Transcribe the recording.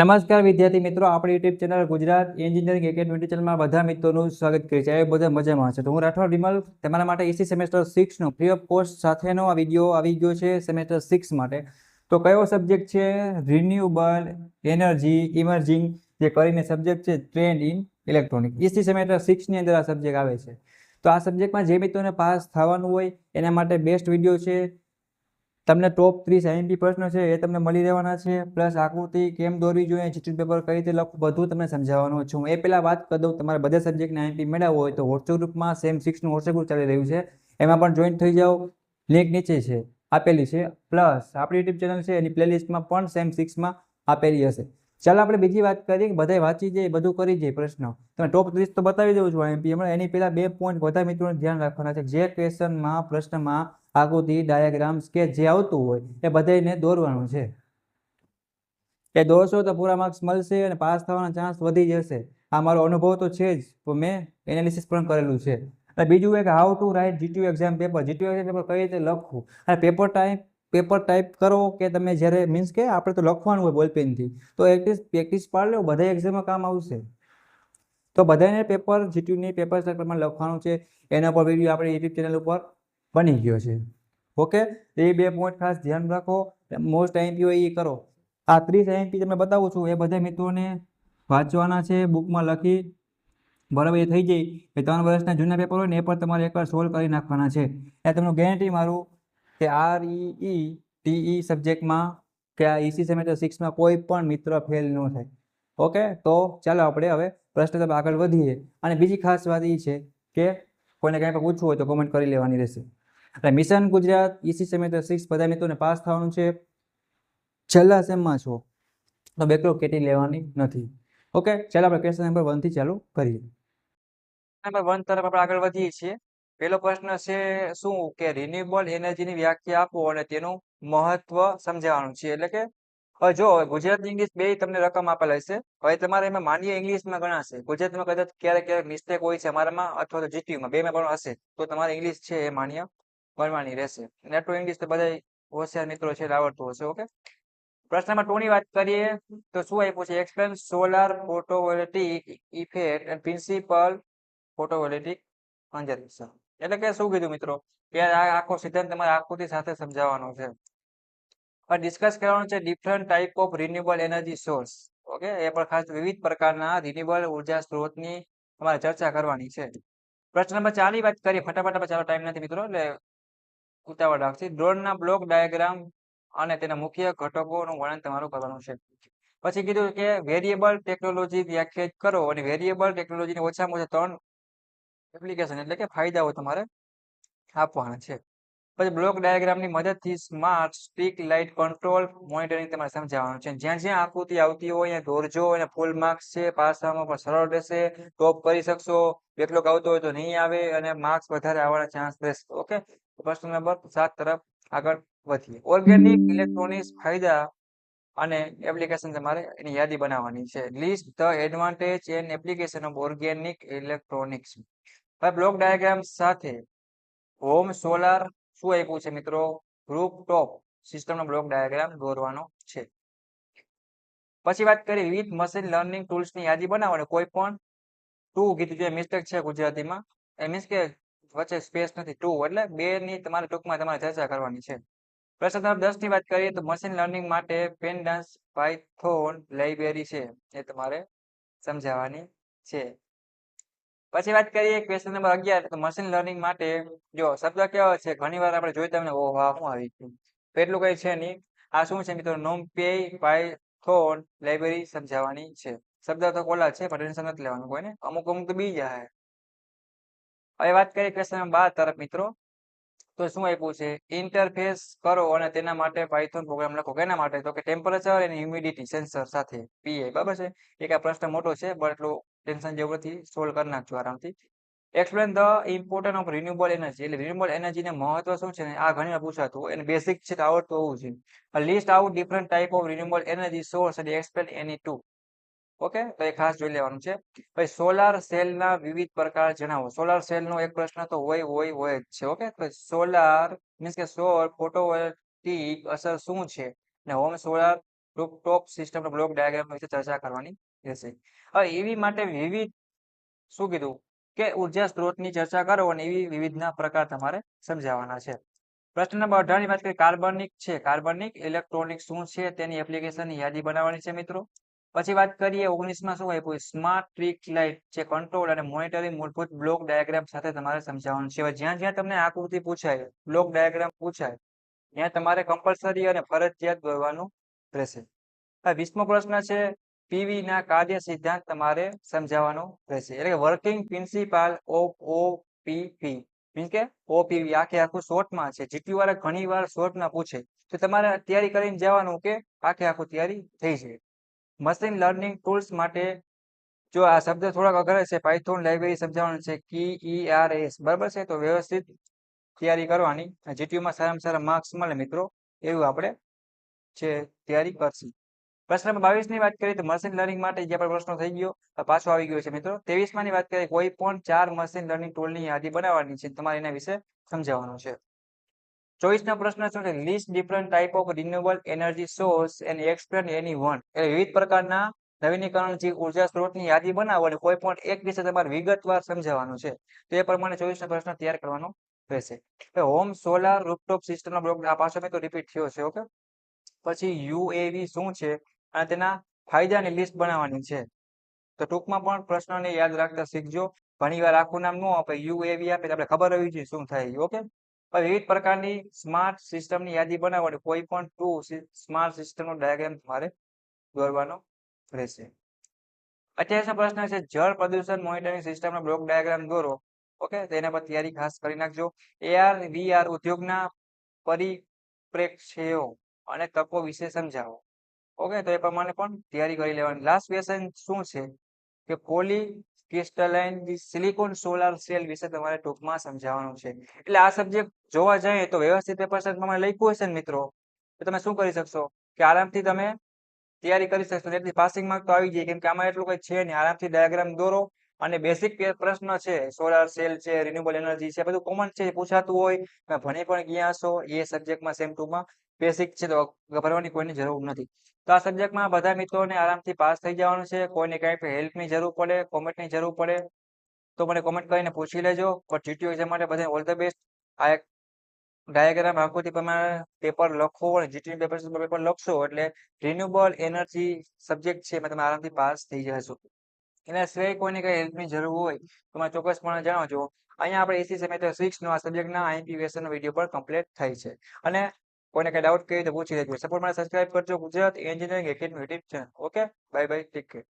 નમસ્કાર વિદ્યાર્થી મિત્રો, આપણી YouTube channel Gujarat engineering academy ચેનલમાં બધા મિત્રોનું સ્વાગત કરે છે. બધા મજામાં છે તો હું રાઠોડ વિમલ તમારા માટે એસી સેમેસ્ટર 6 નો ફ્રી ઓફ કોસ્ટ સાથેનો આ વિડીયો આવી ગયો છે સેમેસ્ટર 6 માટે. તો કયો સબ્જેક્ટ છે? રિન્યુએબલ એનર્જી ઇમર્જિંગ જે કરીને સબ્જેક્ટ છે trend in electronic. AC semester 6 ની અંદર આ સબ્જેક્ટ આવે છે. તો આ સબ્જેક્ટમાં જે મિત્રોને પાસ થવાનું હોય એના માટે બેસ્ટ વિડીયો છે. તમને ટોપ 30 આઈએમપી પ્રશ્નો છે એ તમને મળી રહેવાના છે, પ્લસ આકૃતિ કેમ દોરવી જોઈએ, જીટી પેપર કઈ રીતે લખવું, બધું તમને સમજાવવાનું છું. એ પહેલા વાત કરી દઉં, તમારે બધા સબ્જેક્ટના આઈએમપી મેળવવો હોય તો વોટ્સએપ ગ્રુપમાં સેમ 6 નું વોટ્સએપ ગ્રુપ ચાલી રહ્યું છે, એમાં પણ જોઈન થઈ જાઓ. લિંક નીચે છે આપેલી છે, પ્લસ આપણી યુટ્યુબ ચેનલ છે એની પ્લેલિસ્ટમાં પણ સેમ 6માં આપેલી હશે. ચાલો આપણે બીજી વાત કરીએ કે બધાય વાંચી જાય, બધું કરી જાય. પ્રશ્ન તમે ટોપ 30 તો બતાવી દઉં છું આઈએમપી હમણાં. એની પહેલા 2 પોઈન્ટ બધા મિત્રોને ધ્યાન રાખવાના છે. જે ક્વેશ્ચનમાં પ્રશ્નમાં આકૃતિ ડાયાગ્રામ સ્કેચ જે આવતું હોય એ બધાને દોરવાનું છે. એ દોરશો તો પૂરા માર્ક્સ મળશે અને પાસ થવાના ચાન્સ વધી જશે. આ મારો અનુભવ તો છે જ, તો મેં એનાલિસિસ પણ કરેલું છે. અને બીજું એક how to write GTU exam paper. GTU exam paper કઈ રીતે લખવું અને પેપર ટાઈપ કરો કે તમે જ્યારે મીન્સ કે આપણે તો લખવાનું હોય બોલપેનથી, તો પ્રેક્ટિસ પાડી લો, બધા એક્ઝામમાં કામ આવશે. તો બધાને પેપર જીટીયુની પેપર પ્રમાણે લખવાનું છે. એના પર વિડીયો આપણી યુટ્યુબ ચેનલ ઉપર બની ગયો છે. ઓકે, એ 2 પોઈન્ટ ખાસ ધ્યાન રાખો. મોસ્ટ આઈએમપી હોય એ કરો. આ 30 આઈએમપી તમને બતાવું છું એ બધા મિત્રોને વાંચવાના છે, બુકમાં લખી બરાબર એ થઈ જાય. એ 3 વર્ષના જૂના પેપર હોય ને એ પણ તમારે એકવાર સોલ્વ કરી નાખવાના છે. એ તમને ગેરંટી મારું કે REE સબ્જેક્ટમાં કે આ એસી સેમેસ્ટર 6માં કોઈ પણ મિત્ર ફેલ ન થાય. ઓકે, તો ચાલો આપણે હવે પ્રશ્ન તરફ આગળ વધીએ. અને બીજી ખાસ વાત એ છે કે કોઈને કાંઈ પણ પૂછવું હોય તો કોમેન્ટ કરી લેવાની રહેશે. એટલે મિશન ગુજરાત એસી સેમેસ્ટર 6 બધા મિત્રોને પાસ થવાનું છે. છેલ્લા સેમમાં છો તો બેકલોગ કેટી લેવાની નથી. ઓકે, ચાલો આપણે ક્વેશ્ચન નંબર 1 થી ચાલુ કરીએ. નંબર 1 તરફ આપણે આગળ વધીએ છીએ. પહેલો પ્રશ્ન છે શું કે રિન્યુએબલ એનર્જીની વ્યાખ્યા આપો અને તેનું મહત્વ સમજાવવાનું છે. એટલે કે જો ગુજરાતી ઇંગ્લિશ બે તમને રકમ આપેલ હશે. હવે તમારે એમાં માન્ય ઇંગ્લિશમાં ગણાશે. ગુજરાતીમાં કદાચ ક્યારેક મિસ્ટેક હોય છે અમારામાં અથવા તો જીટીયુમાં બેમાં પણ હશે, તો તમારે ઇંગ્લિશ છે એ માન્ય ગણવાની રહેશે. નેટો ઇંગ્લિશ તો બધા હોશિયાર મિત્રો છે આવડતું હશે. ઓકે, પ્રશ્ન નંબર 2 ની વાત કરીએ તો શું આપ્યું છે? Explain solar photovoltaic effect and principal photovoltaic conservation. એટલે કે શું કીધું મિત્રો કે આ આખો સિદ્ધાંત તમારે આકૃતિ સાથે સમજાવવાનો છે. ડિસ્કસ કરવાનું છે different type of renewable energy source. Okay, એ પણ ખાસ વિવિધ પ્રકારના રિન્યુએબલ ઉર્જા સ્ત્રોતની તમારે ચર્ચા કરવાની છે. પ્રશ્ન નંબર 4 ની વાત કરીએ ફટાફટ. ચાલો ટાઈમ નથી મિત્રો એટલે ઉતાવળ રાખશે. ડ્રોનના બ્લોક ડાયાગ્રામ અને તેના મુખ્ય ઘટકોનું વર્ણન તમારું કરવાનું છે. પછી કીધું કે વેરિયેબલ ટેકનોલોજી વ્યાખ્યાયિત કરો અને વેરિયેબલ ટેકનોલોજીની ઓછામાં ઓછા 3 એપ્લિકેશન એટલે કે ફાયદાઓ તમારે આપવાના છે. પછી બ્લોક ડાયાગ્રામની મદદથી smart strict light control monitoring તમારે સમજાવવાનું છે. જ્યાં જ્યાં આકૃતિ આવતી હોય ત્યાં દોરજો અને ફૂલ માર્ક્સ છે. પાસ થવામાં પણ સરળ રહેશે, ટોપ કરી શકશો. બેકલોગ આવતો હોય તો નહીં આવે અને માર્ક્સ વધારે આવવાના ચાન્સ રહેશે. ઓકે, પ્રશ્ન નંબર 7 તરફ આગળ વધીએ. ઓર્ગેનિક ઇલેક્ટ્રોનિક્સ ફાયદા અને એપ્લિકેશન તમારે એની યાદી બનાવવાની છે. List the advantage and application of organic electronics. હવે બ્લોક ડાયાગ્રામ સાથે હોમ સોલાર શું આપ્યું છે મિત્રો? રૂફ ટોપ સિસ્ટમનો બ્લોક ડાયાગ્રામ દોરવાનો છે. પછી વાત કરીએ વિવિધ મશીન લર્નિંગ ટૂલ્સની યાદી બનાવવાની. કોઈ પણ 2 કીધું છે, મિસ્ટેક છે ગુજરાતીમાં, એ મીન્સ કે વચ્ચે સ્પેસ નથી, 2 એટલે 2 ની તમારે ટૂંકમાં તમારે ચર્ચા કરવાની છે. પ્રશ્ન નંબર 10 ની વાત કરીએ તો મશીન લર્નિંગ માટે પેન્ડાસ પાયથોન લાઇબ્રેરી છે એ તમારે સમજાવવાની છે. પછી વાત કરીએ ક્વેશ્ચન નંબર 11 તો મશીન લર્નિંગ માટે જો શબ્દ કેવો છે ઘણીવાર આપણે જોઈ તમને ઓહ વાહ શું આવી ગયું, તો એટલું કઈ છે નહીં. આ શું છે મિત્રો? નોમપેય પાયથોન લાઇબ્રેરી સમજાવવાની છે. શબ્દ તો કોલા છે પણ ટેન્શન નથી લેવાનું કોઈને, અમુક તો બીજા હે. હવે વાત કરીએ ક્વેશ્ચન નંબર 12 તરફ મિત્રો. તો શું આપ્યું છે? ઇન્ટરફેસ કરો અને તેના માટે પાયથોન પ્રોગ્રામ લખો. કેના માટે? તો કે ટેમ્પરેચર અને હ્યુમિડિટી સેન્સર સાથે પીઆઈ. બરાબર છે. એક આ પ્રશ્ન મોટો છે પણ એટલું ટેન્શન જેવું નથી, સોલ્વ કરી નાખજો આરામથી. Explain the importance of renewable energy. એટલે રિન્યુએબલ એનર્જીને મહત્વ શું છે ને આ ઘણી વાર પૂછાતું હોય અને બેસિક છે તો આવડતું હોવું છે. List out different type of renewable energy source અને એક્સપ્લેન એની ટુ. ઓકે, તો એ ખાસ જોઈ લેવાનું છે. પછી સોલાર સેલના વિવિધ પ્રકાર જણાવો. સોલાર સેલનો એક પ્રશ્ન તો હોય જ છે. ઓકે, તો સોલાર મીન્સ કે સૌર ફોટોવોલ્ટેઇક અસર શું છે અને હોમ સોલાર રૂફટોપ સિસ્ટમનો બ્લોક ડાયાગ્રામ વિશે ચર્ચા કરવાની રહેશે. હવે EV માટે વિવિધ શું કીધું કે ઉર્જા સ્ત્રોતની ચર્ચા કરો અને એવી વિવિધના પ્રકાર તમારે સમજાવવાના છે. પ્રશ્ન નંબર 18 ની વાત કરીએ કાર્બનિક છે. કાર્બનિક ઇલેક્ટ્રોનિક શું છે તેની એપ્લિકેશનની યાદી બનાવવાની છે મિત્રો. પછી વાત કરીએ 19માં શું આપ્યું સ્માર્ટ સ્ટ્રીટ લાઇટ છે કંટ્રોલ અને મોનિટરિંગ મૂળભૂત બ્લોક ડાયાગ્રામ સાથે તમારે સમજાવવાનું છે. જ્યાં જ્યાં તમને આકૃતિ પૂછાય બ્લોક ડાયાગ્રામ પૂછાય ત્યાં તમારે કમ્પલસરી અને ફરજિયાત દોરવાનું રહેશે. હવે 20મો પ્રશ્ન છે પીવી ના કાર્ય સિદ્ધાંત તમારે સમજાવવાનો રહેશે. એટલે કે વર્કિંગ પ્રિન્સિપાલ ઓફ ઓપીપી મીન્સ કે ઓપીવી આખું શોર્ટમાં છે. જીટી વાળા ઘણી વાર શોર્ટમાં પૂછે તો તમારે તૈયારી કરીને જવાનું કે આખું તૈયારી થઈ જાય. મશીન લર્નિંગ ટૂલ્સ માટે જો આ શબ્દ થોડાક અઘરા છે પાયથોન લાઇબ્રેરી સમજાવવાનું છે KERS બરાબર છે તો વ્યવસ્થિત તૈયારી કરવાની જીટીયુમાં સારામાં સારા માર્ક્સ મળે મિત્રો એવું આપણે છે તૈયારી કરશું. પ્રશ્ન નંબર 22 ની વાત કરીએ તો મશીન લર્નિંગ માટે જે પણ પ્રશ્નો થઈ ગયો પાછો આવી ગયો છે મિત્રો. 23માં ની વાત કરીએ કોઈ પણ 4 મશીન લર્નિંગ ટૂલની યાદી બનાવવાની છે તમારે એના વિશે સમજાવવાનું છે. 24નો પ્રશ્ન શું છે list different type of renewable energy source and explain any one. એટલે વિવિધ પ્રકારના નવીનીકરણશીલ ઉર્જા સ્ત્રોતની યાદી બનાવો અને કોઈ પણ એક વિશે તમારે વિગતવાર સમજાવવાનું છે. તો એ પ્રમાણે 24નો પ્રશ્ન તૈયાર કરવાનો રહેશે. હોમ સોલાર રૂફટોપ સિસ્ટમનો બ્લોક આ પાછો મેં તો રિપીટ થયો છે ઓકે. પછી યુએવી શું છે અને તેના ફાયદાની લિસ્ટ બનાવવાની છે. તો ટૂંકમાં પણ પ્રશ્નોને યાદ રાખતા શીખજો. ઘણી વાર આખું નામ ન આપે યુએવી આપે આપણે ખબર હોવી જોઈએ શું થાય ઓકે. વિવિધ પ્રકારની સ્માર્ટ સિસ્ટમની યાદી બનાવવાની કોઈ પણ 2 સ્માર્ટ સિસ્ટમનો ડાયાગ્રામ તમારે દોરવાનો રહેશે. 28મો પ્રશ્ન છે જળ પ્રદૂષણ મોનિટરિંગ સિસ્ટમનો બ્લોક ડાયાગ્રામ દોરો ઓકે. તો એના પર તૈયારી ખાસ કરી નાખજો. AR VR ઉદ્યોગના પરિપ્રેક્ષ્યો અને તકો વિશે સમજાવો ઓકે. તો એ પ્રમાણે પણ તૈયારી કરી લેવાની. લાસ્ટ ક્વેશ્ચન શું છે કે poly crystalline silicon solar cell વિશે તમારે ટૂંકમાં સમજાવવાનું છે. એટલે આ સબ્જેક્ટ જોવા જાય તો વ્યવસ્થિત પેપર પ્રમાણે લખ્યું હશે ને મિત્રો તો તમે શું કરી શકશો કે આરામથી તમે તૈયારી કરી શકશો. એટલી પાસિંગ માર્ક તો આવી જાય કેમ કે આમાં એટલું કઈ છે નહીં. આરામથી ડાયાગ્રામ દોરો અને બેસિક પ્રશ્ન છે સોલાર સેલ છે રિન્યુએબલ એનર્જી છે બધું કોમન છે પૂછાતું હોય તમે ભણી પણ ગયા હશો એ સબ્જેક્ટમાં સેમ ટુમાં બેસિક છે તો ગભરવાની કોઈની જરૂર નથી. તો આ સબ્જેક્ટમાં બધા મિત્રોને આરામથી પાસ થઈ જવાનું છે. કોઈને કઈ હેલ્પની જરૂર પડે કોમેન્ટની જરૂર પડે તો મને કોમેન્ટ કરીને પૂછી લેજો. પણ જીટીયુ એક્ઝામ માટે બધાને ઓલ ધ બેસ્ટ. આ એક ડાયાગ્રામ આકૃતિ પ્રમાણે પેપર લખો અને જીટીયુ પેપર લખશો એટલે રિન્યુએબલ એનર્જી સબ્જેક્ટ છે એમાં તમે આરામથી પાસ થઈ જશો. એના સિવાય કોઈને કઈ હેલ્પની જરૂર હોય તો મને ચોક્કસપણે જણાવજો. અહીંયા આપણે એસી સેમેસ્ટર 6 નો આ સબ્જેક્ટના આઈએમપી ક્વેશ્ચનનો વિડીયો પણ કમ્પ્લીટ થાય છે. અને કોઈને કઈ ડાઉટ કહે તો પૂછી લેજો. સપોર્ટ માટે સબસ્ક્રાઇબ કરજો Gujarat engineering academy YouTube channel. Okay bye bye take care.